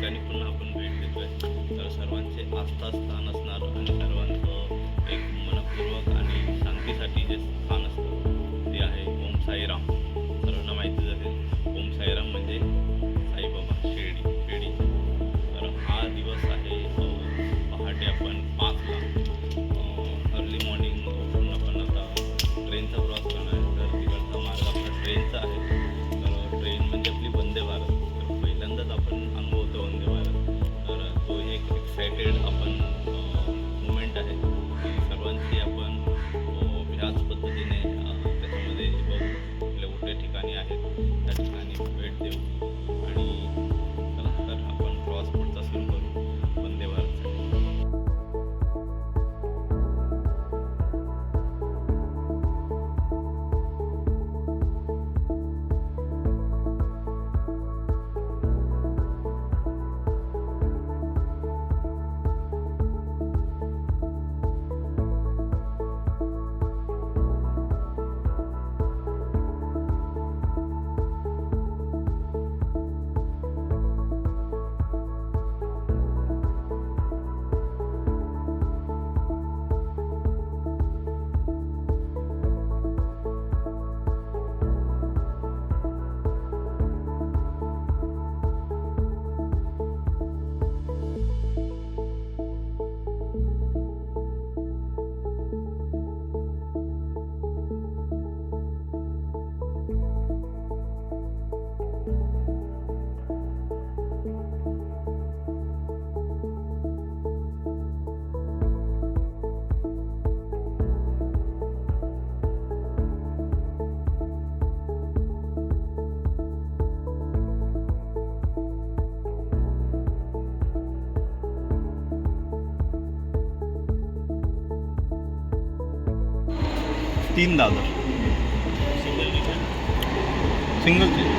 ठिकाणी पुन्हा आपण भेट देतोय. तर सर्वांचे आस्थास्थान असणार आणि सर्वांचं एक मनपूर्वक आणि शांतीसाठी जे स्थान असतं ते आहे ओम साईराम. सर्वांना माहितीच असेल ओम साईराम म्हणजे साईबाबा शिर्डी. तर हा दिवस आहे पहाटे आपण 5ला अर्ली मॉर्निंग उठून आपण आता ट्रेनचा प्रवास करणार आहे. तर तिकडचा मार्ग आपला ट्रेनचा आहे. तर ट्रेन म्हणजे आपली वंदे भारत. तर पहिल्यांदाच आपण अनुभवतो वंदे भारत. तर तो एक एक्सायटेड आपण मुमेंट आहे. सर्वांची आपण ह्याच पद्धतीने त्याच्यामध्ये बघू. आपल्या कुठे ठिकाणी आहेत त्या ठिकाणी भेट देऊ आणि चला तर आपण प्रवास पुढचा सुरू करू वंदे भारतसाठी. तीन दादर सिंगल सीट.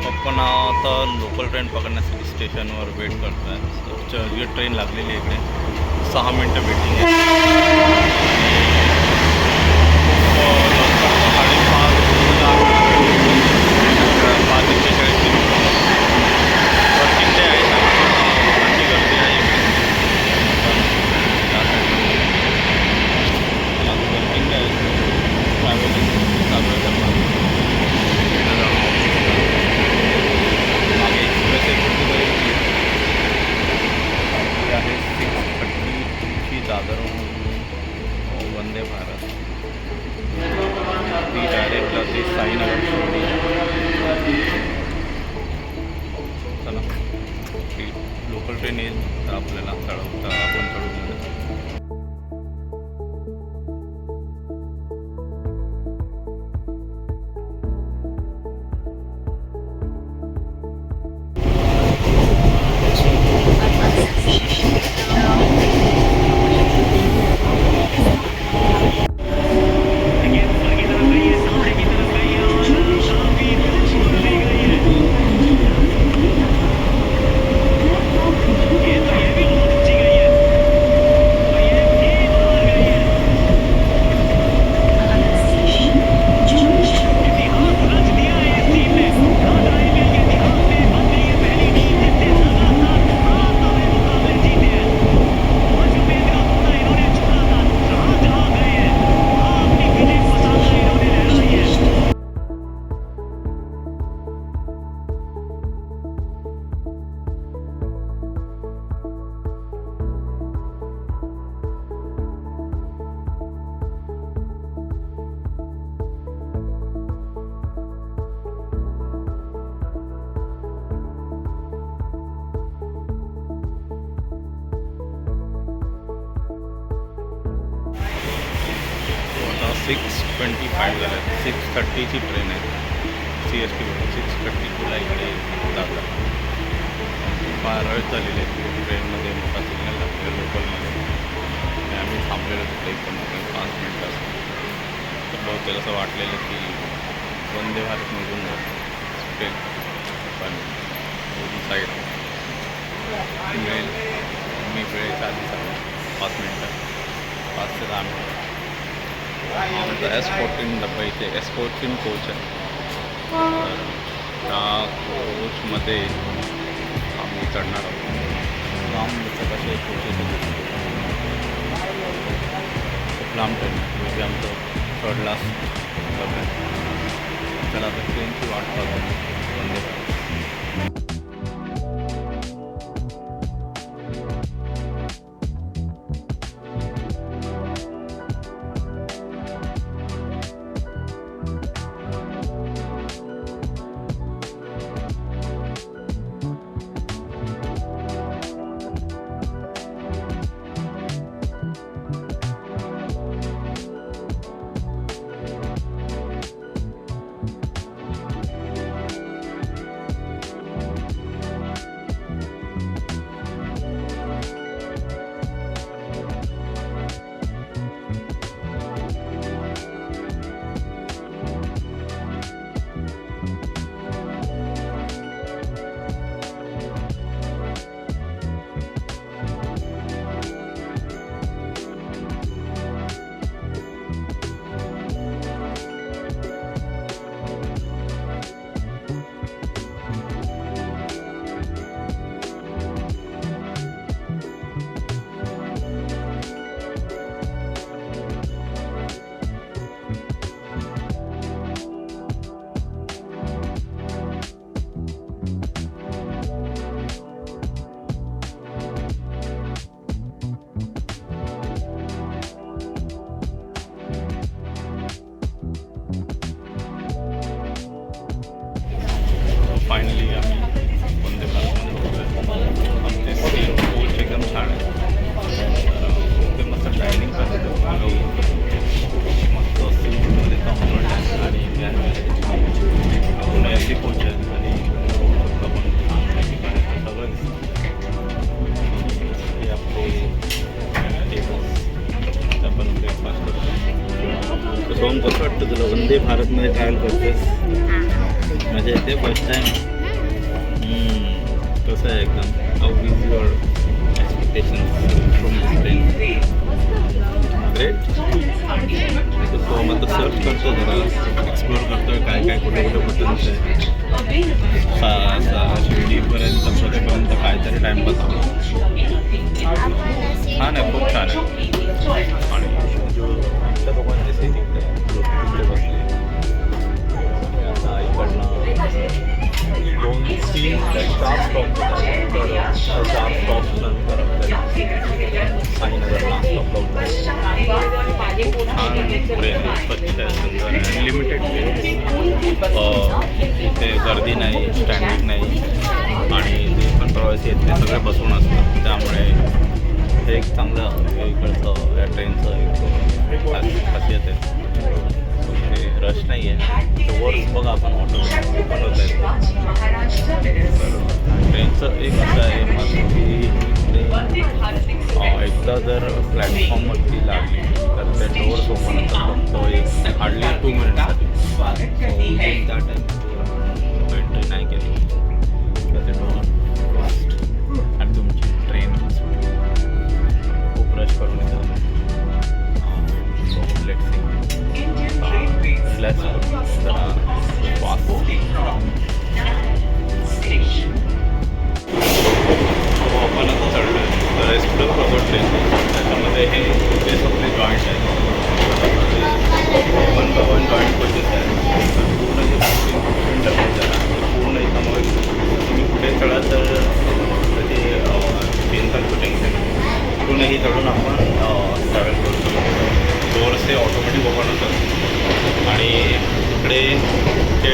आपण आता लोकल ट्रेन पकडण्यासाठी स्टेशनवर वेट करतो आहे. चर्चगेट ट्रेन लागलेली आहे इकडे. 6 मिनटं वेटिंग आहे. वंदे भारत ती डायरेक्ट जाते साईनगर शिर्डी. चला ती लोकल ट्रेन येईल तर आपल्याला आपण चढून आता 6:25 झालं. 6:30ची ट्रेन आहे CST. 6:32ला इकडे जातात. फार वेळ झालेली आहे ट्रेनमध्ये. मोठा सिग्नल लागतो लोकलमध्ये. थांबलेलं तिथे एकदम 5 मिनटं. तर बहुतेक असं वाटलेलं की वंदे भारत निघून सुटेल, पण दोन्ही साईड मिळेल. मी वेळेच्या आधीच आलो 5 मिनटं, 5 ते 10 मिनटं. S14 डब्बा इथे S14 कोच आहे. तर त्या कोचमध्ये आम्ही चढणार आहोत. लांबचं कसे कोचेस खूप लांब ट्रेन म्हणजे आमचं थर्ड लास्ट डब्बा आहे. त्याला आता ट्रेनची वाट पाहतो वंदे भारत. फायनली आम्ही वंदे भारतमध्ये होतो. आमचे सीट कोच एकदम छान आहे. तर ते मस्त डायनिंग करतात मस्त सीटमध्ये कम्फर्ट आहे आणि पूर्ण एसी कोच आहेत आणि पण सगळं दिसतं. हे आपले टेबल्स आपण ब्रेकफास्ट करतो. तर सोहम कसं वाटतं तुला वंदे भारतमध्ये ट्रॅव्हल करतेस? मजा येते फर्स्ट टाइम? कसं आहे एकदम how is your expectation from this train? Great. So मग आता सर्च करतो, जरा एक्सप्लोअर करतोय काय काय कुठे कुठे बदलत आहे. 6 शिर्डीपर्यंत पोहोचेपर्यंत काहीतरी टाईमपास हवा. छान आहे, खूप छान आहे. आणि जो आमच्या दोघांचे सीटिंग तिकडे बसले आता इकडनं 4 स्टॉप 4 स्टॉप्स नंतर साईनगरला स्टॉप लावतो. छान ट्रेन, स्वच्छ आहे, सुंदर आहे, अनलिमिटेड ट्रेन. इथे गर्दी नाही, स्टँडिंग नाही आणि जे पण प्रवासी आहेत ते सगळे बसून असतात. त्यामुळे हे एक चांगलं इकडचं या ट्रेनचं एक खासियत आहे. ते रश नाही आहे. वरच बघा आपण ऑटो ओपन होत आहेत. ट्रेनचं एक असं आहे मस्त की ट्रेन एकदा जर प्लॅटफॉर्मवरती लागली तर त्या डोअर्स ओपन होतात फक्त एक हार्डली 2 मिनिटसाठी. विदिन त्या टाईम एंट्री नाही केली तर ते डोअर क्लोज्ड आणि तुमची ट्रेन खूप रश करून येतात. लेट्स सी रिलॅक्स जरा फास्ट. आपण आता चढलो आहे तर एक्सप्लोर करतो ट्रेन. त्याच्यामध्ये हे जे सगळे जॉईंट आहेत 1 by 1 जॉईंट कोचेस आहेत. पूर्ण जे पूर्ण एकामुळे तुम्ही कुठे चढा तर ते ट्रेनसारखं टेन्शन कुठूनही चढून आपण ट्रॅव्हल करू शकतो. डोअर्स हे ऑटोमॅटिक ओपन होतात आणि इकडे ते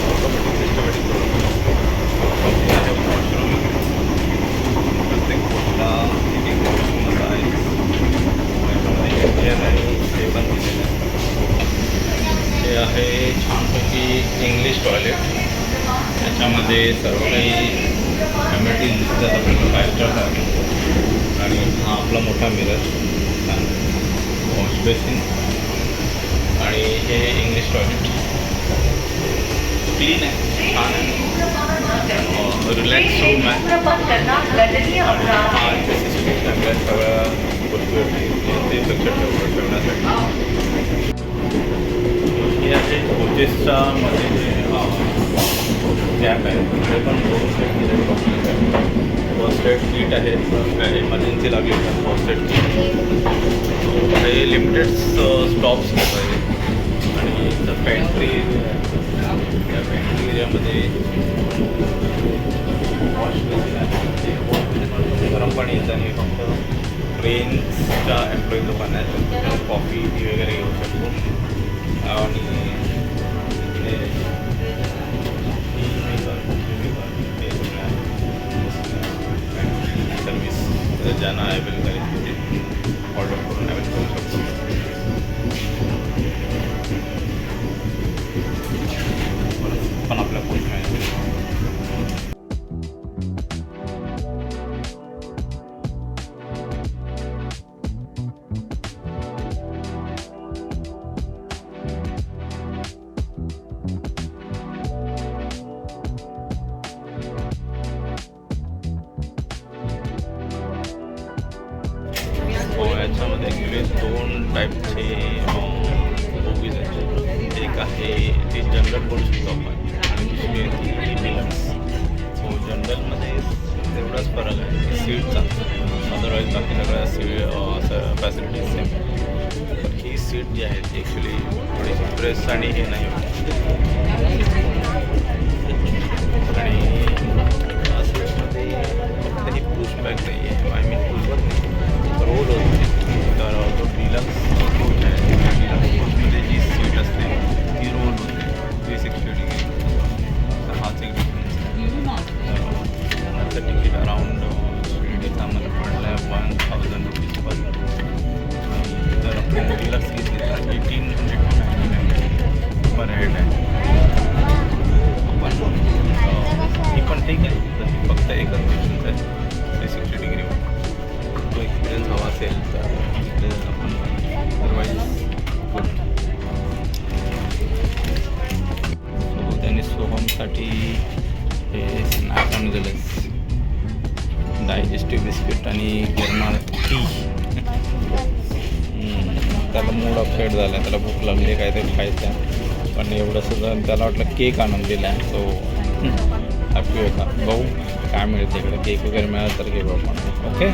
ऑटोमॅटिक सिस्टमॅटिक करून वॉशरूम प्रत्येक कोचला एक वॉशरूम आहे. त्याच्यामध्ये इंडियन आणि ते पण दिलेलं आहे. हे आहे छानपैकी इंग्लिश टॉयलेट. त्याच्यामध्ये सर्व काही ॲम्युनिटीज दिसतात आपल्याला. 5 स्टार आहे आणि हा आपला मोठा मिरर छान बेसिन आणि हे इंग्लिश टॉयलेट. क्लीन आहे, छान आहे, रिलॅक्स रूम आहे. सगळ्या गोष्टीवरती ते लक्ष ठेवण्यासाठी. हे आहे कोचेसच्या मध्ये जे कॅब आहे ते पण फर्स्ट एड किट आहे. काय इमर्जन्सी लागली तर फर्स्ट एड किट. हे लिमिटेड स्टॉप्स घेत आहे. आणि इथं पेंट्री त्या पेंट्री एरियामध्ये वॉश गरम पाणी येतं आणि फक्त ट्रेन्सच्या एम्प्लॉई लोकांना आहेत. कॉफी टी वगैरे घेऊ शकतो. आणि इकडे सर्विस ज्यांना अवेलेबल करेल तिथे ऑर्डर करून अवेलेबल करू शकतो. पण आपल्या पोस्ट याच्यामध्ये ॲक्च्युली 2 टाईपचे बोगीज आहेत. एक आहे ती जनरल बोलू शकतो आपण आणि दुसरी आहे ती डिलक्स. सो जनरलमध्ये तेवढाच फरक आहे की सीटचा, अदरवाईज बाकी सगळ्या असं फॅसिलिटीज सेम. पण ही सीट जी आहे ती ॲक्च्युली थोडीशी प्रेस आणि हे नाही होत. आणि या सीटमध्ये फक्त ही पुश बॅक नाही आहे, आय मीन पुशबॅक नाही, रोल होते. तर जो डिलक्स कोच आहे, डिलक्स कोचमध्ये जी सीट असते ती रोल होते 360 डिग्री. तर हाच एक डिफरन्स आहे. तर तिकीट अराउंड शिर्डीचा आम्हाला पडला आहे 1000 रुपीज पर. जर आपण डिलक्स घेतली तर 1899 पर हेड आहे. पण ही पण ठीक आहे. तर फक्त एकच डिफरन्स आहे 360 डिग्रीवर. तो एक्सपिरियन्स हवा असेल तर इकडे आपण अदरवाईज गुड. सो त्यांनी सोहमसाठी हे स्नॅक आणून दिले, डायजेस्टिव्ह बिस्किट आणि गिरनार टी. त्याला मूड अपसेट झाला, त्याला भूक लागली काहीतरी खायचं, पण एवढं सुद्धा त्याला वाटलं केक आणून दिला आहे. सो हॅपी होता. बघू काय मिळते इकडे. केक वगैरे मिळाला तर घेऊ आपण. ओके.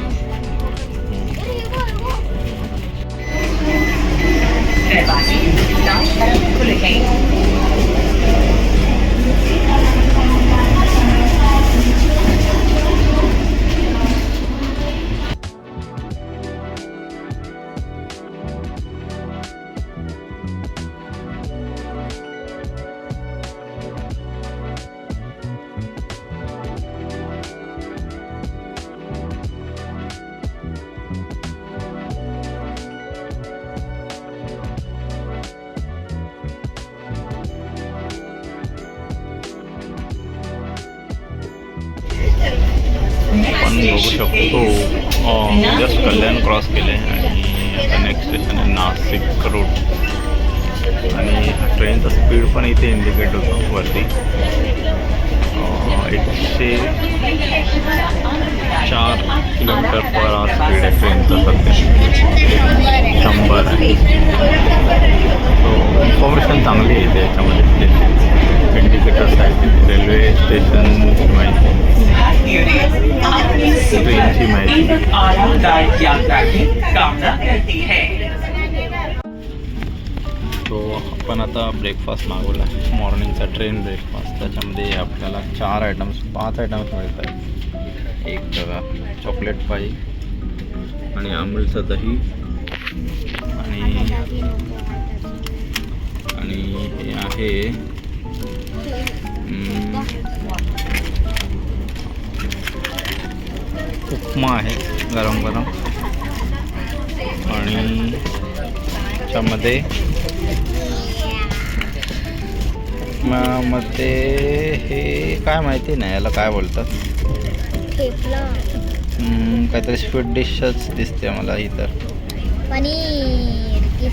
आपण बघू शकतो जस्ट कल्याण क्रॉस केले आणि आता नेक्स्ट स्टेशन आहे नाशिक रोड. आणि ट्रेनचा स्पीड पण इथे इंडिकेट होतो वरती. 104 किलोमीटर पर आवर स्पीड आहे ट्रेनचा सध्या. 100 आहे. सो इन्फॉर्मेशन चांगली आहे इथे याच्यामध्ये. इंडिकेटर्स आहेत, रेल्वे स्टेशनची माहिती, ट्रेनची माहिती. तो आपण आता ब्रेकफास्ट मागवला, मॉर्निंगचा ट्रेन ब्रेकफास्ट. त्याच्यामध्ये आपल्याला 5 आयटम्स मिळत आहेत. एक चॉकलेट पाई आणि अमूलचं दही आणि हे आहे उपमा आहे गरम गरम. आणि त्याच्यामध्ये उपम्यामध्ये हे काय माहिती नाही याला काय बोलतात. काहीतरी स्वीट डिशच दिसते मला ही. तर पनीर की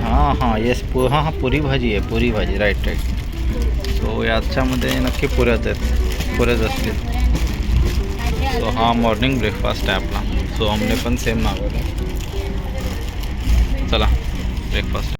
हां हां येस हां पुरी भाजी आहे, पुरी भाजी, राईट राईट. सो याच्यामध्ये नक्की पुऱ्याच आहेत, पुऱ्याच असतील. सो हा मॉर्निंग ब्रेकफास्ट आहे आपला. सो हमने पण सेम मागवलं. चला ब्रेकफास्ट.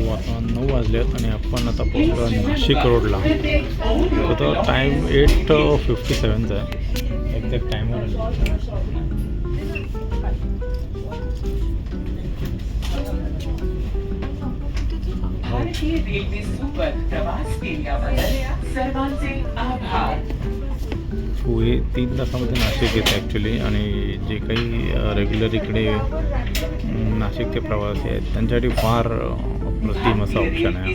आता 9 वाजले आहेत आणि आपण आता पोहोचलो नाशिक रोडला. तर टाईम 8:57चा आहे. एक्झॅक्ट टाईमवर रेल्वे सोबत प्रवास केल्याबद्दल सर्वांचे आभार. सो हे 3 तासामध्ये नाशिक येतं ॲक्च्युली. आणि जे काही रेग्युलर इकडे नाशिकचे प्रवासी आहेत त्यांच्यासाठी फार अप्रतिम असं ऑप्शन आहे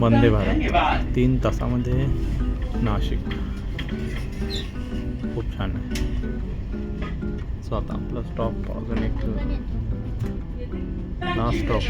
वंदे भारत. 3 तासामध्ये नाशिक, खूप छान आहे. सो आता आपला स्टॉप अजून एक लास्ट स्टॉप.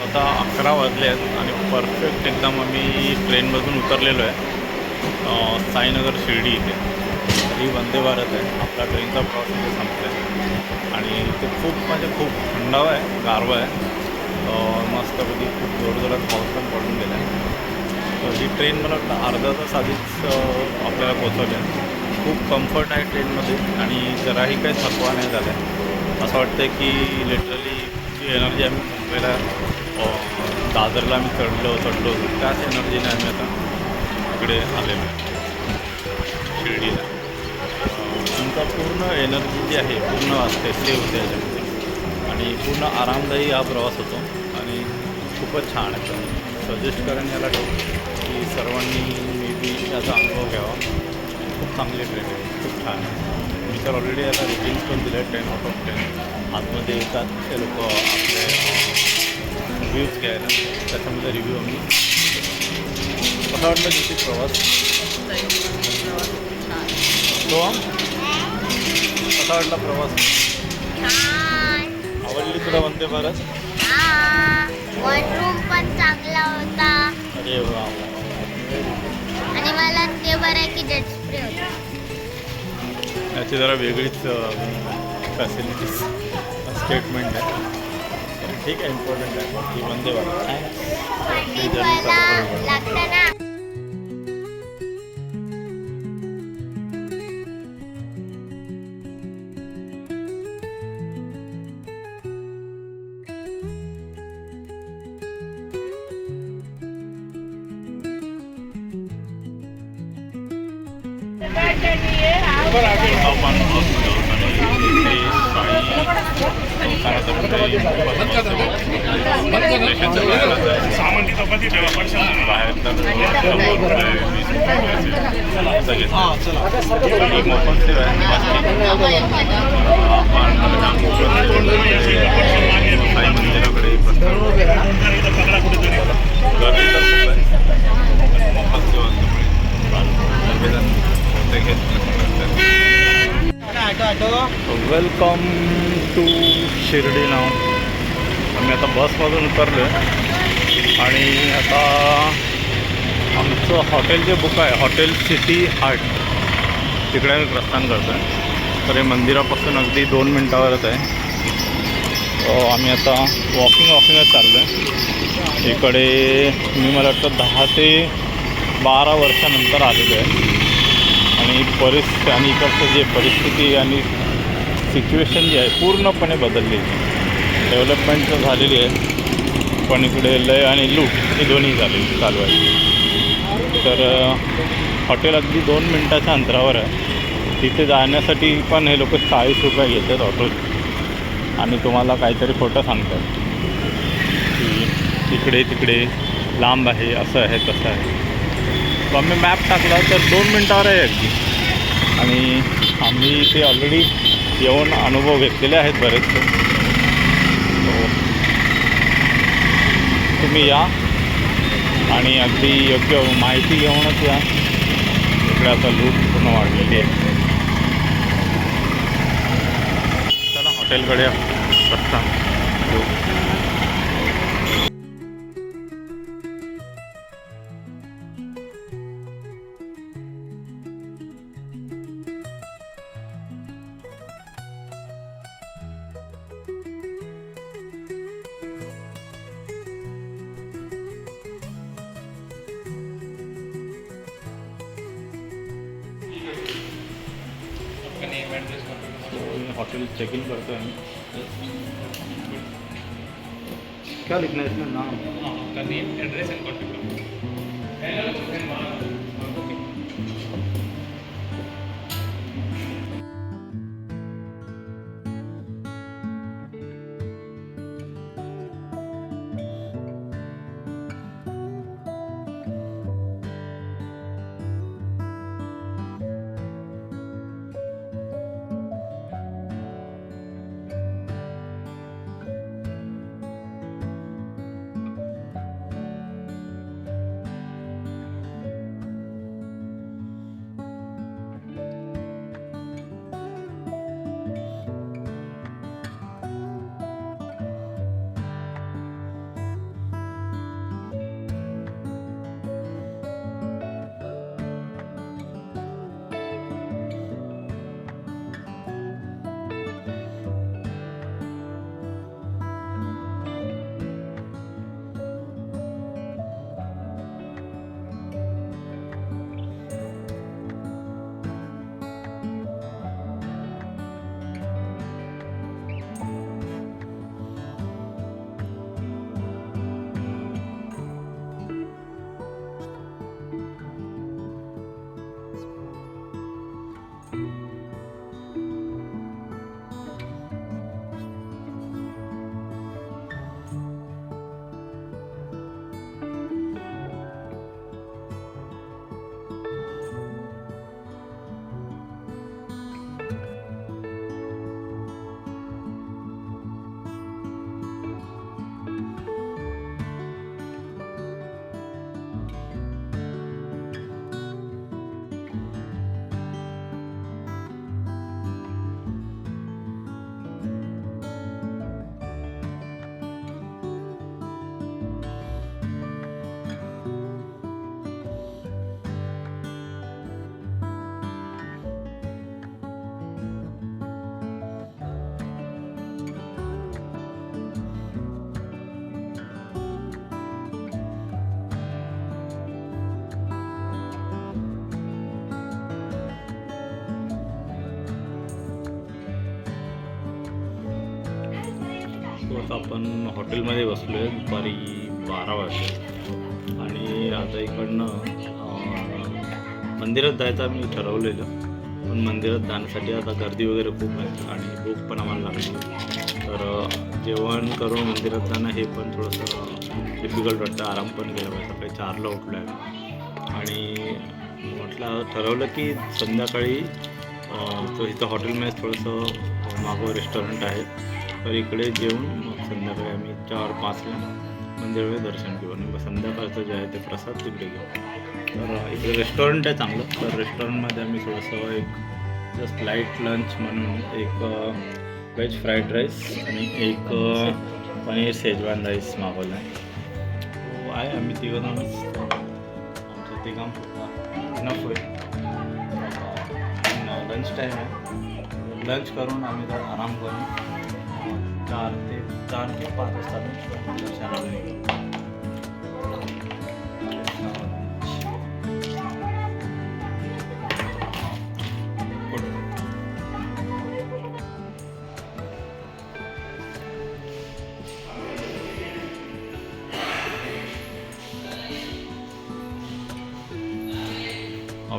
आता 11 वाजले आहेत आणि परफेक्ट एकदम आम्ही ट्रेनमधून उतरलेलो आहे साईनगर शिर्डी इथे. ही वंदे भारत आहे. आपला ट्रेनचा प्रवास इथे संपला आहे आणि ते खूप म्हणजे खूप थंडावा आहे, गारवा आहे. मस्तपैकी खूप जोरजोरात पाऊस पण पडून गेला आहे. तर ही ट्रेन मला वाटतं अर्धा तास आधीच आपल्याला पोचवली आहे. खूप कम्फर्ट आहे ट्रेनमध्ये आणि जराही काही थकवा नाही झाला आहे. असं वाटतं की लिटरली जी एनर्जी आम्ही मुंबईला दादरला आम्ही चढलो त्याच एनर्जीने आम्ही आता इकडे आलेलो शिर्डीला. तुमचा पूर्ण एनर्जी जी आहे पूर्ण असते, सेव्ह होते याच्यामध्ये आणि पूर्ण आरामदायी हा प्रवास होतो आणि खूपच छान आहे. सजेस्ट करेन याला की सर्वांनी मे बी याचा अनुभव घ्यावा. खूप चांगली ट्रेन आहे, खूप छान आहे. मी तर ऑलरेडी आता रेटिंग्स पण दिले 10/10. आतमध्ये येतात ते लोक आपले रिव्ह्यूज घ्यायला, त्याच्यामध्ये रिव्ह्यू आम्ही. कसा वाटलं तिथे प्रवास? तो कसा वाटला प्रवास? आवडली तुला वंदे भारत? वॉशरूम पण चांगला होता. अरे वा. आणि मला ते बरं आहे की जेट स्प्रे होता. याची जरा वेगळीच फॅसिलिटीज स्टेटमेंट आहे. ठीक आहे, इम्पॉर्टंट आहे की वंदे भारत लागतं ना. वेलकम टू शिर्डी नाव. आम्ही आता बसमधून उतरलो आहे आणि आता आमचं हॉटेल जे बुक आहे हॉटेल सिटी हार्ट तिकडे आम्ही प्रस्थान करतो आहे. तर हे मंदिरापासून अगदी 2 मिनटावरच आहे. आम्ही आता वॉकिंगच चाललो आहे. इकडे मी मला वाटतं 10 ते 12 वर्षानंतर आलेलो आहे आणि इकडचं जे परिस्थिती आणि सिच्युएशन जी आहे पूर्णपणे बदललेली आहे. डेव्हलपमेंट तर झालेली आहे पण इकडे लय आणि लूट ही दोन्ही झालेली चालू आहे. तर हॉटेल अगदी 2 मिनटाच्या अंतरावर आहे. तिथे जाण्यासाठी पण हे लोक 40 रुपये घेतात ऑटो आणि तुम्हाला काहीतरी खोटं सांगतात की तिकडे लांब आहे, असं आहे तसं आहे. तो आम्ही मॅप टाकला तर 2 मिनटावर आहे अगदी. आणि आम्ही ते ऑलरेडी येऊन अनुभव घेतलेले आहेत बरेचसे. तुम्ही या आणि अगदी योग्य माहिती घेऊनच या. इकडे आता लूट पूर्ण वाढलेली आहे. चला हॉटेलकडे प्रस्थान. होटल चेक इन करते हैं. क्या लिखना है इसमें? नाम, आपका name, address end contact number. आता आपण हॉटेलमध्ये बसलो आहे. दुपारी 12 वाजले आणि आता इकडनं मंदिरात जायचं आम्ही ठरवलेलं. पण मंदिरात जाण्यासाठी आता गर्दी वगैरे खूप आहे आणि भूक पण आम्हाला लागली. तर जेवण करून मंदिरात जाणं हे पण थोडंसं डिफिकल्ट वाटतं. आराम पण केला पाहिजे. सकाळी 4ला उठलो आहे आणि म्हटलं ठरवलं की संध्याकाळी तो इथं हॉटेलमध्ये थोडंसं मागं रेस्टॉरंट आहे तर इकडे जेवून मग संध्याकाळी आम्ही 4-5ला मंदिरामध्ये दर्शन घेऊ आणि मग संध्याकाळचं जे आहे ते प्रसाद तिकडे घेऊ. तर इकडे रेस्टॉरंट आहे चांगलं. तर रेस्टॉरंटमध्ये आम्ही थोडंसं एक जस्ट लाईट लंच म्हणून एक व्हेज फ्राईड राईस आणि एक पनीर शेजवान राईस मागवला आहे. आम्ही तिघंजणच, आमचं ते काम इनफ होईल. लंच टाईम आहे, लंच करून आम्ही जर आराम करून 4 ते 5 वाजता दर्शनाला निघू.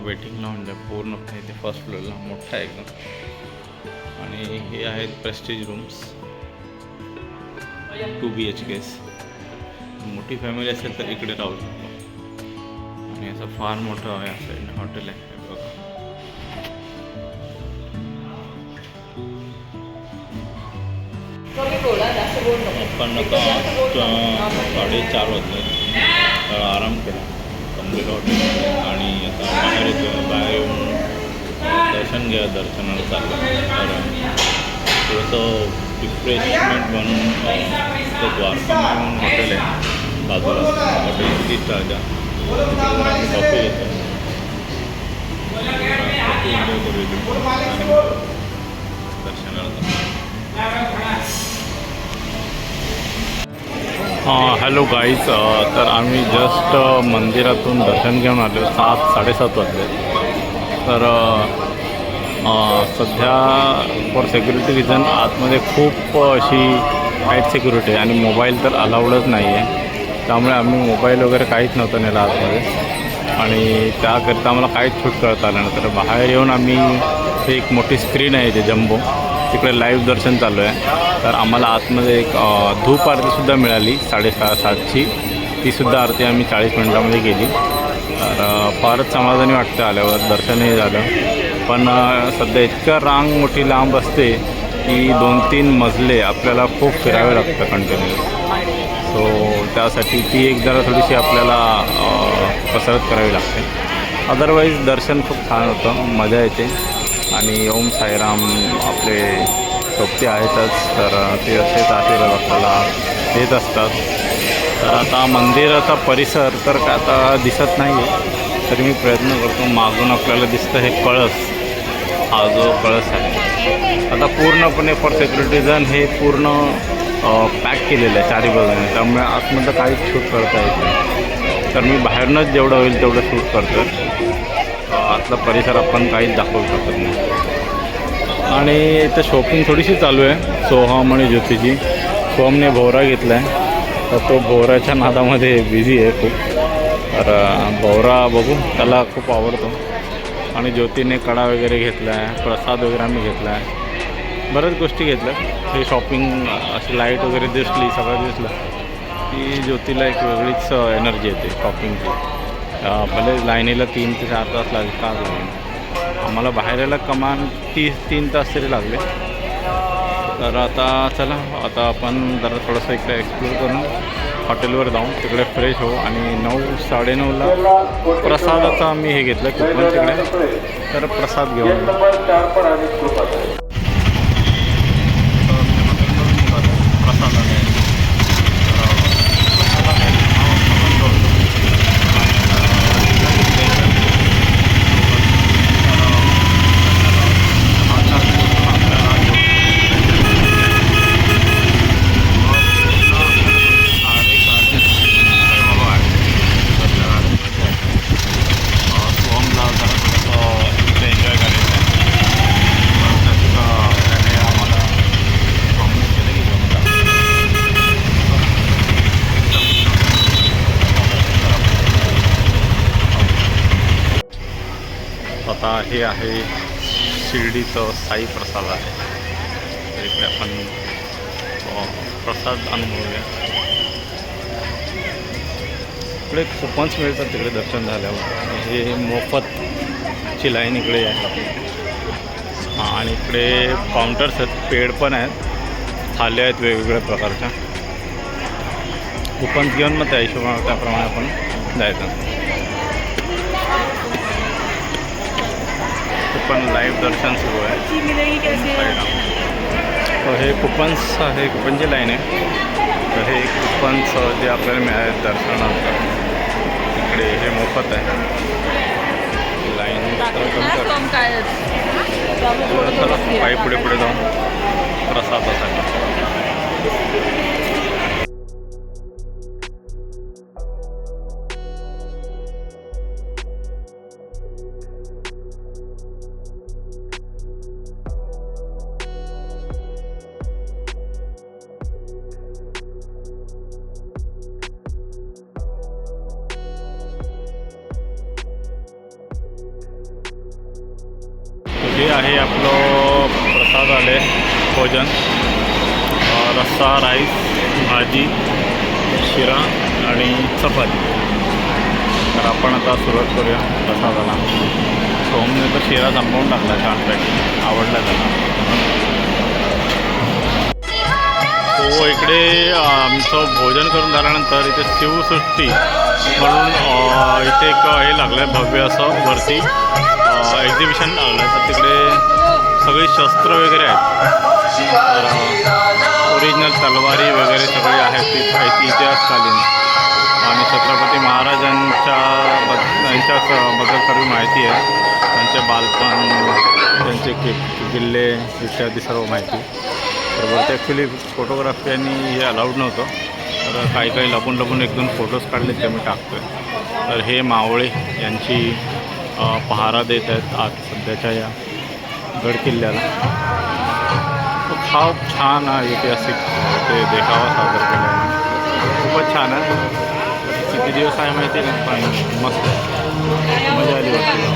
वेटिंग लाऊंज आहे पूर्णपणे ते फर्स्ट फ्लोअरला मोठा आहे एकदम. आणि हे आहेत प्रेस्टीज रूम्स 2 BHKs. मोठी फॅमिली असेल तर इकडे राहू शकतो. आणि असं फार मोठं आहे असं हॉटेल आहे हे बघा. आपण आता 4:30 वाजले, आराम केला कंप्लीट हॉटेल. आणि आता बाहेर येतो, बाहेर येऊन दर्शन घ्या, दर्शनाला चाललं तर थोडंसं रिफ्रेशमेंट म्हणून तो द्वारका म्हणून हॉटेल आहे बाजूला, हॉटेल तीच राजा, तिकडून आम्ही कॉफी घेतो, कॉफी एन्जॉय करू आणि दर्शनाला जातो. हॅलो गाईज, तर आम्ही जस्ट मंदिरातून दर्शन घेऊन आलो. 7-7:30 वाजले. तर सध्या फॉर सिक्युरिटी रिझन आतमध्ये खूप अशी टाईट सिक्युरिटी आहे आणि मोबाईल तर अलाउडच नाही आहे. त्यामुळे आम्ही मोबाईल वगैरे काहीच नव्हतं नेला आतमध्ये. आणि त्याकरिता आम्हाला काहीच शूट करता आलं नाही. तर बाहेर येऊन आम्ही एक मोठी स्क्रीन आहे ते जम्बो, तिकडे लाईव्ह दर्शन चालू आहे. तर आम्हाला आतमध्ये एक धूप आरतीसुद्धा मिळाली 6:30ची. तीसुद्धा आरती आम्ही 40 मिनिटामध्ये केली. तर फारच समाधानी वाटतं आल्यावर, दर्शनही झालं. पण सध्या इतकं रांग मोठी लांब असते की 2-3 मजले आपल्याला खूप फिरावे लागतं कंटिन्यू. सो त्यासाठी ती एक जरा थोडीशी आपल्याला कसरत करावी लागते. अदरवाईज दर्शन खूप छान होतं, मजा येते. आणि ओम साईराम आपले सोबती आहेतच, तर ते असेच आशीर्वाद आपल्याला देत असतात. तर आता मंदिराचा परिसर तर काय आता दिसत नाही आहे, तरी मी प्रयत्न करतो. मागून आपल्याला दिसतं हे कळस, हा जो कळस आहे आता पूर्णपणे फॉर सिक्युरिटी रिझन हे पूर्ण पॅक केलेलं आहे 4 बाजूने, त्यामुळे आतमधलं काहीच शूट करता येत नाही. तर मी बाहेरनंच जेवढं होईल तेवढं शूट करतो. आतला परिसर आपण काहीच दाखवू शकत नाही. आणि इथं शॉपिंग थोडीशी चालू आहे सोहम आणि ज्योतीची. सोहमने भोवरा घेतला आहे, तर तो भोवऱ्याच्या नादामध्ये बिझी आहे खूप. तर भोवरा बघू, त्याला खूप आवडतो. आणि ज्योतीने कडा वगैरे घेतला आहे, प्रसाद वगैरे आम्ही घेतला आहे, बऱ्याच गोष्टी घेतल्या. हे शॉपिंग अशी लाईट वगैरे दिसली, सगळं दिसलं की ज्योतीला एक वेगळीच एनर्जी येते शॉपिंगची. भले लाईनीला 3 ते 4 तास लागले, का लागले, आम्हाला बाहेर यायला कमान 3 तास तरी लागले. तर आता चला, आता आपण जरा थोडंसं इकडे एक्सप्लोर करून हॉटेलवर जाऊन तिकडे फ्रेश होऊ. आणि 9-9:30ला प्रसादाचा आम्ही हे घेतलं कुपन तिकडे, तर प्रसाद घेऊन प्रसादाने आता हे आहे शिर्डीचं साई प्रसाद आहे. तर इकडे आपण प्रसाद अनुभवूया. इकडे कुपन्स मिळतात तिकडे दर्शन झाल्यावर. हे मोफतची लाईन इकडे आहे. आणि इकडे काउंटर्स आहेत, पेड पण आहेत, थाल्या आहेत वेगवेगळ्या प्रकारच्या. कुपन्स घेऊन मग त्या हिशोबाने त्याप्रमाणे आपण जायचं. पण लाईव्ह दर्शन सुरू आहे साईराम. तर हे कुपन्स आहे, कुपनची लाईन आहे. तर हे कुपन्स जे आपल्याला मिळाले दर्शनानंतर इकडे हे मोफत आहे. लाईन चला पायी पुढे पुढे जाऊन प्रसादासाठी. हे आहे आपलं प्रसाद आले भोजन. रस्सा, राईस, भाजी, शिरा आणि चपाती. तर आपण आता सुरुवात करूया प्रसादाला. सोमने तर शिरा संपवून टाकला छानपैकी, आवडला त्याला. तो इकडे आमचं भोजन करून झाल्यानंतर इथे शिवसृष्टी म्हणून इथे एक हे लागलं आहे भव्य असं वरती एक्झिबिशन लागलं आहे. तर तिकडे सगळी शस्त्र वगैरे आहेत. तर ओरिजिनल तलवारी वगैरे सगळे आहेत. ती इतिहासकालीन आणि छत्रपती महाराजांच्याबद्दल सर्व माहिती आहे. त्यांचे बालपण, त्यांचे किल्ले इत्यादी सर्व माहिती. तर वरती ॲक्च्युली फोटोग्राफी आणि हे अलाउड नव्हतं. तर काही लपून 1-2 फोटोज काढले ते मी टाकतो आहे. तर हे मावळे यांची पहारा देत आहेत आज सध्याच्या या गड किल्ल्याला. खूप छान ऐतिहासिक ते देखावा सादर केला आहे. खूपच छान आहे. किती दिवस आहे माहिती नाही, पण मस्त मजा आली वाटते.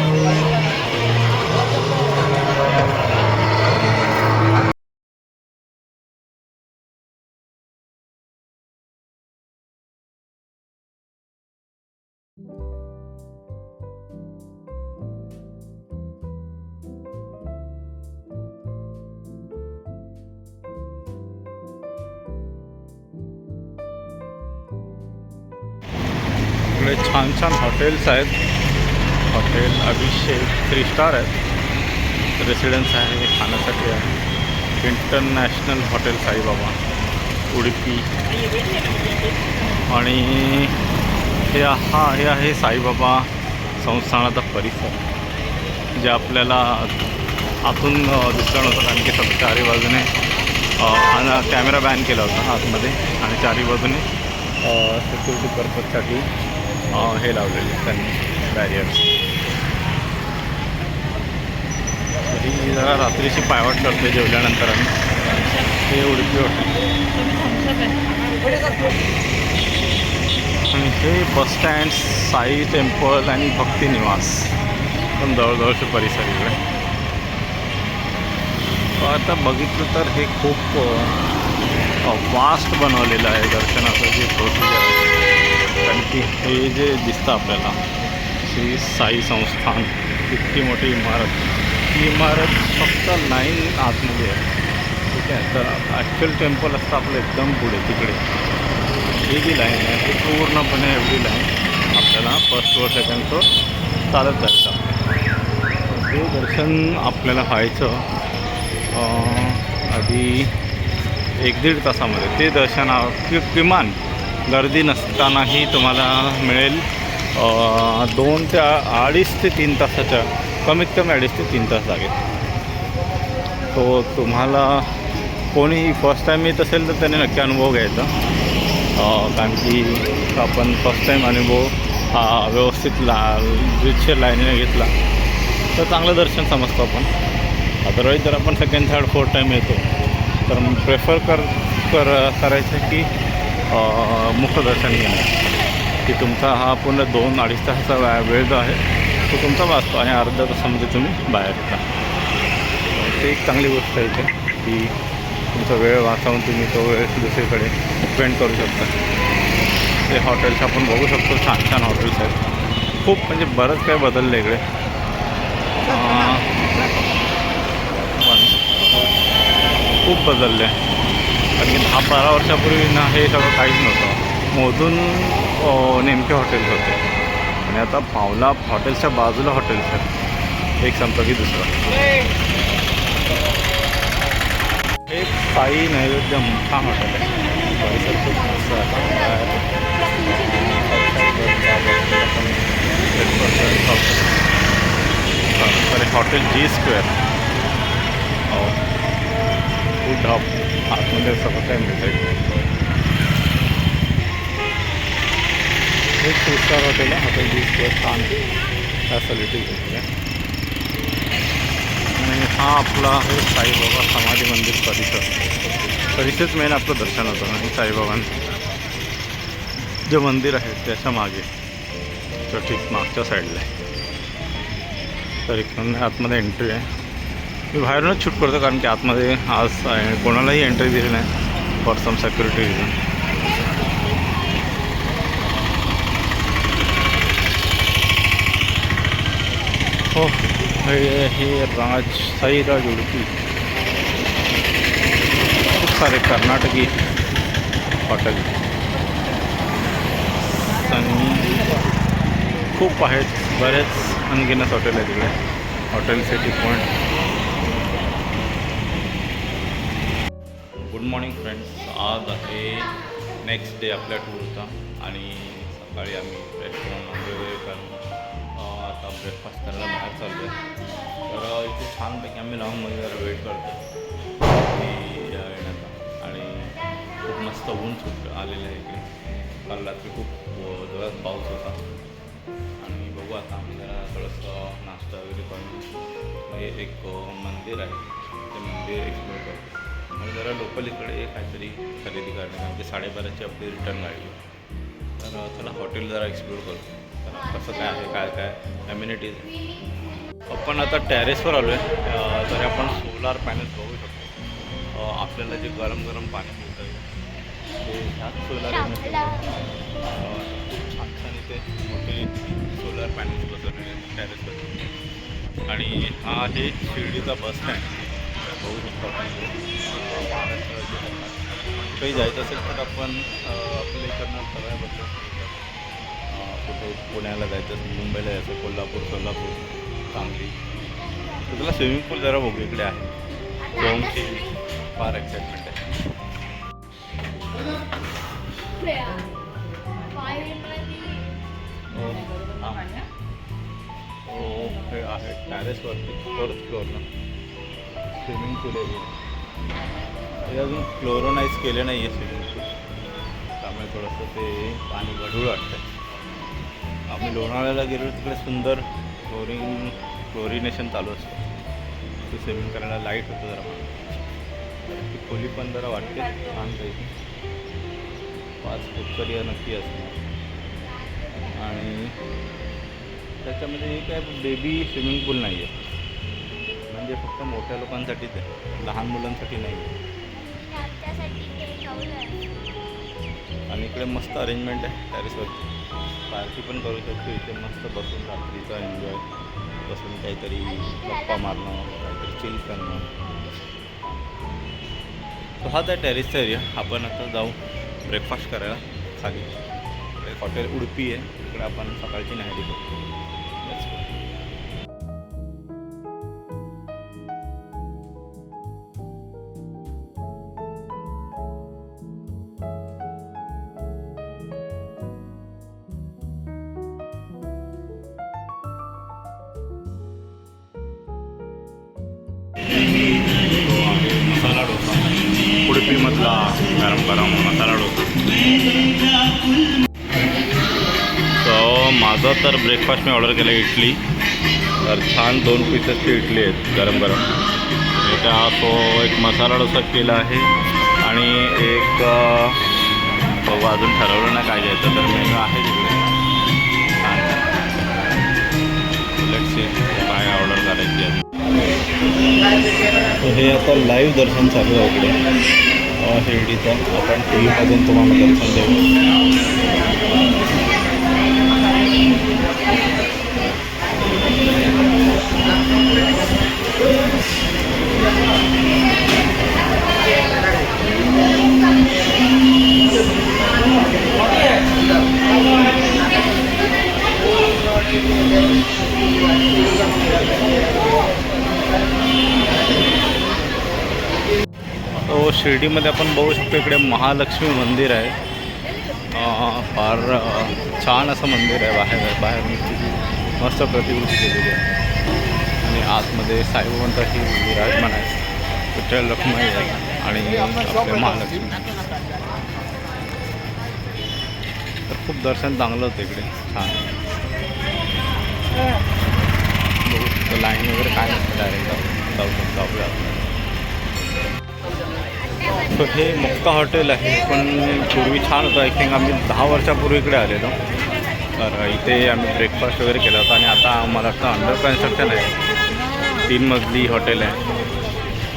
इकडे छान हॉटेल्स आहेत. हॉटेल अभिषेक 3 स्टार आहेत. रेसिडेन्स आहे, खाण्यासाठी आहे. International hotel Saibaba Udupi. आणि हे आहे साईबाबा संस्थानाचा परिसर, जे आपल्याला आतून दिसलं नव्हतं कारण की सगळं चारी बाजूने कॅमेरा बॅन केला होता आतमध्ये. आणि चारी बाजूने सिक्युरिटी पर्पजसाठी हे लावलेले त्यांनी बॅरियर्स. ही जरा रात्रीची पायवाट करते जेवल्यानंतर आम्ही. हे उडुपी हॉटेल आणि हे बसस्टँड, साई टेम्पल आणि भक्ती निवास पण जवळजवळचे परिसर इकडे. आता बघितलं तर हे खूप वास्ट बनवलेलं आहे दर्शनाचं जे प्रोसिजर आहे. कारण की हे जे दिसतं आपल्याला श्री साई संस्थान, इतकी मोठी इमारत. ही इमारत फक्त 9 आतमध्ये आहे. ठीक आहे. तर ॲक्च्युअल टेम्पल असतं आपलं एकदम पुढे तिकडे. ही जी लाईन आहे ती पूर्णपणे एवढी लाईन आपल्याला फर्स्ट व सेकंड फ्लोअर चालत जायचं. ते दर्शन आपल्याला व्हायचं आधी 1-1.5 तासामध्ये. ते दर्शन किमान गर्दी नसतानाही तुम्हाला मिळेल 2 ते 2.5 ते 3 तासाच्या, कमीत कमी 2.5 ते 3 तास लागेल. तो तुम्हाला कोणी फर्स्ट टाईम येत असेल तर त्याने नक्की अनुभव घ्यायचा. कारण की आपण फर्स्ट टाईम अनुभव व्यवस्थित रितसर लाईनीने घेतला तर चांगलं दर्शन समजतो आपण. अदरवाईज जर आपण सेकंड, थर्ड, 4th टाईम येतो तर प्रेफर करायचं की मुखदर्शन घेणं, की तुमचा हा पूर्ण 2-2.5 तासाचा वेळ जो आहे तो तुमचा वाचतो आणि अर्धा तासामध्ये तुम्ही बाहेर येता. ते एक चांगली गोष्ट आहे इथे, की तुमचा वेळ वाचवून तुम्ही तो वेळ दुसरीकडे स्पेंड करू शकता. ते हॉटेल्स आपण बघू शकतो, छान हॉटेल्स आहेत. खूप म्हणजे बरंच काही बदललं इकडे. खूप बदलले आहे. कारण 10-12 वर्षापूर्वी ना हे सगळं काहीच नव्हतं. मोजून नेमके हॉटेल्स होते आणि आता पावला हॉटेल्सच्या बाजूला हॉटेल्स आहेत. एक संपला की दुसरा. हे साई नैवेद्य छान हॉटेल आहे. परिसर खूप मस्त आहे. हॉटेल जी स्क्वेअर फूड हब आतमध्ये सगळं काय मिळतं. एक 2 स्टार हॉटेल आहे हॉटेल जी स्क्वेअर. छान फॅसिलिटी घेतली आहे. आणि हा आपला आहे साईबाबा समाधी मंदिर परिसरच मेन आपलं दर्शन होतं. आणि साईबाबांचं जे मंदिर आहे त्याच्या मागे तर ठीक मागच्या साईडला आहे. तर इकडून आतमध्ये एंट्री आहे. मी बाहेरूनच शूट करतो कारण की आतमध्ये आज कोणालाही एंट्री दिली नाही फॉर सम सिक्युरिटी रिझन. हो हे साईराज उडुपी. खूप सारे कर्नाटकी हॉटेल आणि खूप आहेत. बरेच अनगिनस हॉटेल आहे तिकडे. Hotel city point. Good morning friends. आज आहे नेक्स्ट डे आपल्या टूरचा आणि सकाळी आम्ही फ्रेश होऊन वगैरे करून आता ब्रेकफास्ट करायला बाहेर चाललो आहे. तर इथे छानपैकी आम्ही लॉंगमध्ये जरा वेट करतो येण्याचा. आणि खूप मस्त ऊन आलेलं आहे इकडे. काल रात्री खूप जोरात पाऊस होता. आणि बघू आता आम्ही जरा थोडंसं नाश्ता वगैरे करून हे एक मंदिर आहे ते मंदिर एक्सप्लोर करतो. आणि जरा लोकल इकडे काहीतरी खरेदी करणे कारण की 12:30ची आपली रिटर्न गाडी आहे. तर चला हॉटेल जरा एक्सप्लोर करू. तर कसं काय आहे काय काय ॲम्युनिटीज आहे. आपण आता टेरेसवर आलो आहे. तर आपण सोलार पॅनल्स बघू शकतो. आपल्याला जे गरम गरम पाणी मिळतं ते ह्याच सोलार खूप छान छान इथे मोठे सोलार पॅनल्स बसवलेले आहेत टेरेसवर. आणि हा आहे शिर्डीचा बस स्टँड. बघू शकतो आपण. काही जायचं असेल तर आपण आपल्या इकडनं सगळ्या बसत कुठे पुण्याला जायचं असेल मुंबईला जायचं कोल्हापूर सोलापूर सांगली. तर तुला स्विमिंग पूल जरा बघू इकडे आहे. सोमची फार एक्साइटमेंट आहे. हे आहे टॅरेसवरती 4th फ्लोअरला स्विमिंग पूल एरिया. हे अजून फ्लोरोनाईज केलं नाही आहे स्विमिंग पूल त्यामुळे थोडंसं ते पाणी गढूळ वाटतं. आम्ही लोणावळ्याला गेलो तिकडे सुंदर क्लोरिनेशन चालू असतं. ते स्विमिंग करायला लाईट होतं जरा ती खोली पण जरा वाटते छानपैकी. 5 फूट तरी नक्की असणार. आणि त्याच्यामध्ये काय बेबी स्विमिंग पूल नाही आहे म्हणजे फक्त मोठ्या लोकांसाठीच आहे लहान मुलांसाठी नाही आहे. आणि इकडे मस्त अरेंजमेंट आहे टेरेसवरती. पार्टी पण करू शकतो इथे मस्त बसून रात्रीचा एन्जॉय बसून काहीतरी गप्पा मारणं काहीतरी चिल करणं. तो हाच आहे टेरेसचा एरिया. आपण आता जाऊ ब्रेकफास्ट करायला खाली. इकडे हॉटेल उडुपी आहे तिकडे आपण सकाळची नाईट करतो. मसाला डोसा उडुपीमधला गरम गरम मसाला डोसा. सो माझं तर ब्रेकफास्ट मी ऑर्डर केलं इडली. तर छान 2 पीसेसची इडली आहेत गरम गरम. त्या तो एक मसाला डोसा केला आहे आणि एक बघू अजून ठरवलं नाही काय घ्यायचं तर मेनू आहे तिकडे. लेट्स सी काय ऑर्डर करायची आहे. हे आता लाईव्ह दर्शन चालू आहे इकडे शिर्डीचं. आपण टीव्हीमधून तुम्हाला दर्शन देऊ. शिर्डीमध्ये आपण बघू शकतो इकडे महालक्ष्मी मंदिर आहे. फार छान असं मंदिर आहे. बाहेर मस्त प्रतिकृती केलेली आहे आणि आतमध्ये साईबाबांचाही विराजमान आहे. विठ्ठल रखुमाई आहे आणि आपल्या महालक्ष्मी. तर खूप दर्शन चांगलं होतं इकडे, छान. बघू शकतो लाईन वगैरे काय नसतं, डायरेक्ट जाऊ शकतो आपल्या. तर हे मुक्ता हॉटेल आहे, पण पूर्वी छान होतं. आय थिंक आम्ही 10 वर्षापूर्वी इकडे आलेलो. तर इथे आम्ही ब्रेकफास्ट वगैरे केला होता आणि आता मला वाटतं अंडर कन्स्ट्रक्शन आहे. 3 मजली हॉटेल आहे,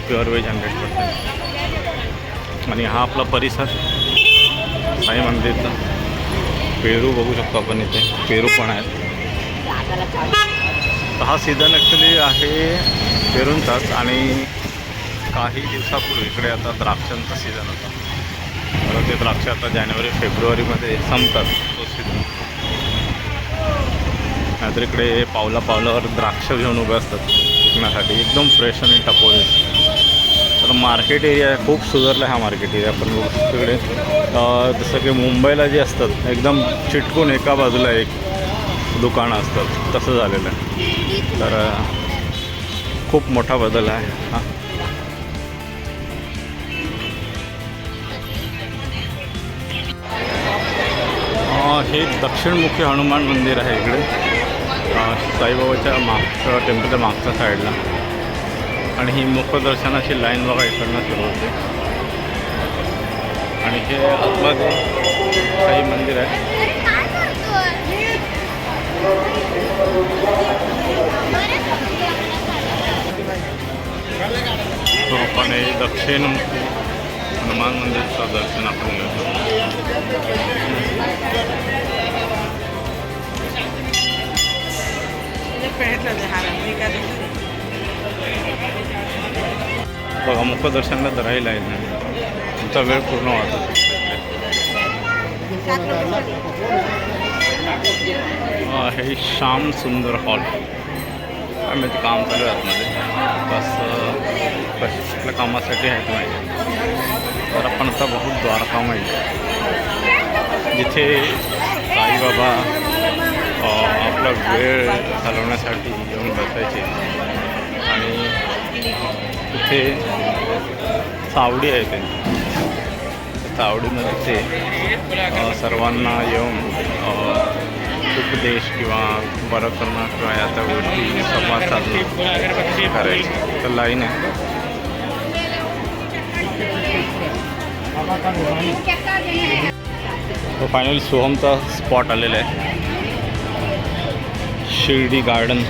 प्युअर व्हेज 100%. आणि हा आपला परिसर साई मंदिरचा. पेरू बघू शकतो आपण इथे, पेरू पण आहेत. तर हा सीझन ॲक्च्युली आहे पेरूंचाच आणि काही दिवसापूर्वी इकडे आता द्राक्षांचा सीझन होता. तर ते द्राक्ष आता जानेवारी फेब्रुवारीमध्ये संपतात, तो सीझन. नाहीतर इकडे पावलावर द्राक्ष घेऊन उभे असतात विकण्यासाठी, एकदम फ्रेश आणि टपोरीत. तर मार्केट एरिया आहे, खूप सुधारला हा मार्केट एरिया. आपण बघू शकतो इकडे जसं की मुंबईला जे असतात एकदम चिटकून एका बाजूला एक दुकानं असतात, तसं झालेलं आहे. तर खूप मोठा बदल आहे हा. हे दक्षिणमुखी हनुमान मंदिर आहे इकडे साईबाबाच्या टेम्पलच्या मागच्या साईडला. आणि ही मुखदर्शनाची लाईन बघा इकडनं सुरू होते. आणि हे आतमध्ये काही मंदिर आहे. तो आपण हे दक्षिणमुखी हनुमान मंदिरचं दर्शन आपण घेतो. बघा मुखदर्शनला तर राहील आहे ना, तुमचा वेळ पूर्ण होता. हे श्याम सुंदर हॉल आम्ही ते काम चालू आहे आतमध्ये. बस कसल्या कामासाठी आहे माहिती. तर आपण आता बहुत द्वारकामाई, जिथे साईबाबा आपला वेळ घालवण्यासाठी येऊन बसायचे. आणि तिथे चावडी आहे त्यांची. चावडीमध्ये ते सर्वांना येऊन उपदेश किंवा बरं करणं किंवा या त्या गोष्टी संवाद साधून करायचे. तर लाईन आहे. तो फायनली सोहमचा स्पॉट आलेला आहे, शिर्डी गार्डन.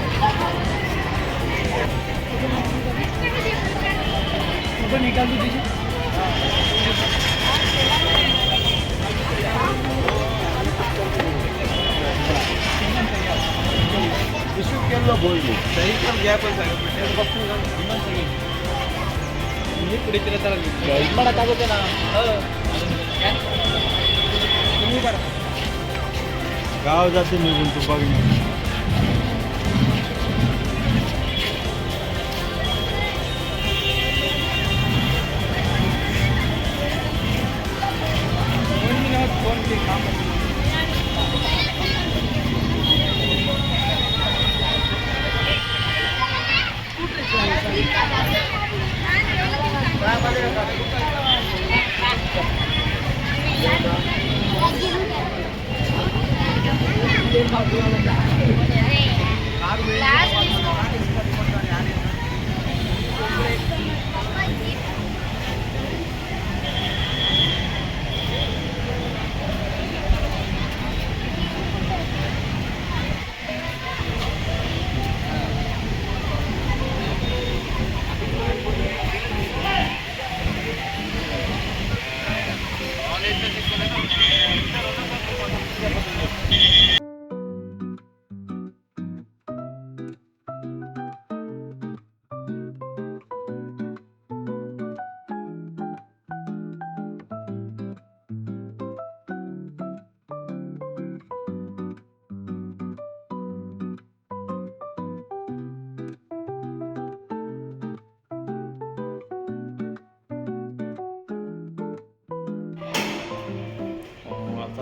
गाव जाते निघून तू बघ.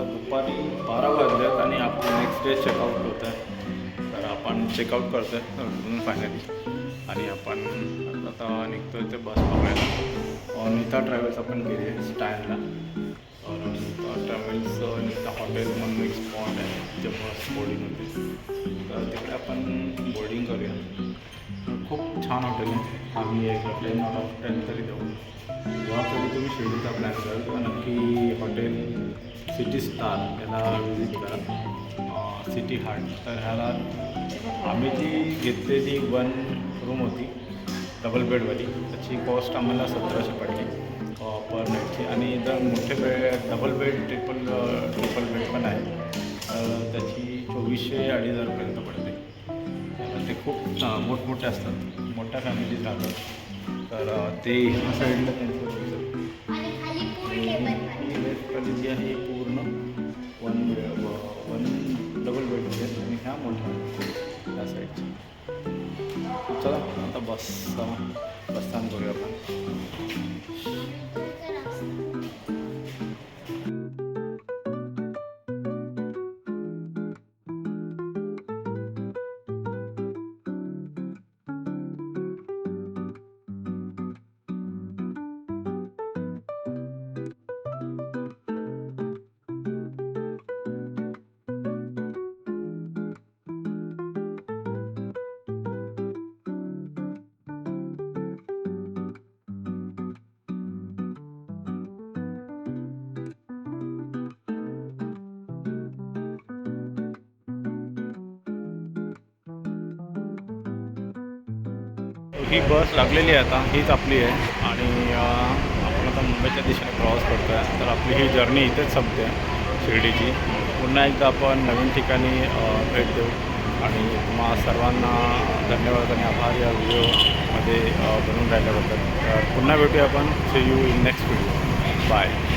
आता दुपारी 12 वाजल्यात आणि आपण नेक्स्ट डे चेकआउट होत आहे. तर आपण चेकआउट करतो आहे फायनली आणि आपण आता निघतो आहे ते बस पकडायला. नीता ट्रॅव्हल्स आपण गेली आहे स्टँडला. और नीता ट्रॅव्हल्स नीता हॉटेल म्हणून एक स्पॉट आहे तिथे बस बोर्डिंग होते. तर तिकडे आपण बोर्डिंग करूया. खूप छान हॉटेल आहे. आम्ही एक 10 आउट ऑफ 10 तरी देऊ. जेव्हा कधी तुम्ही शिर्डीचा प्लॅन कराल तेव्हा नक्की हॉटेल सिटी स्टार याला विजिट करा. City heart. तर ह्याला आम्ही जी घेतलेली 1 रूम होती डबल बेडवाली, त्याची कॉस्ट आम्हाला 1700 पडली पर नाईटची. आणि जर मोठे bed double bed triple bed पण आहे त्याची 2400-2500 पर्यंत पडते. ते खूप मोठमोठे असतात, मोठ्या फॅमिलीज राहतात. तर ते ह्या साईडला त्यांचं बेडवाली जी आहे पूर्ण 1 डबल बेड आहे आणि ह्या मोठ्या त्या साईडची. चला आता बसस्थान करूया आपण. ही बस लागलेली आहे आता, हीच आपली आहे आणि आपण आता मुंबईच्या दिशेने प्रवास करतो आहे. तर आपली ही जर्नी इथेच संपते शिर्डीची. पुन्हा एकदा आपण नवीन ठिकाणी भेट देऊ आणि तुम्हा सर्वांना धन्यवाद आणि आभार या व्हिडिओमध्ये बनवून राहिल्याबद्दल. तर पुन्हा भेटूया आपण. See you in next video. Bye.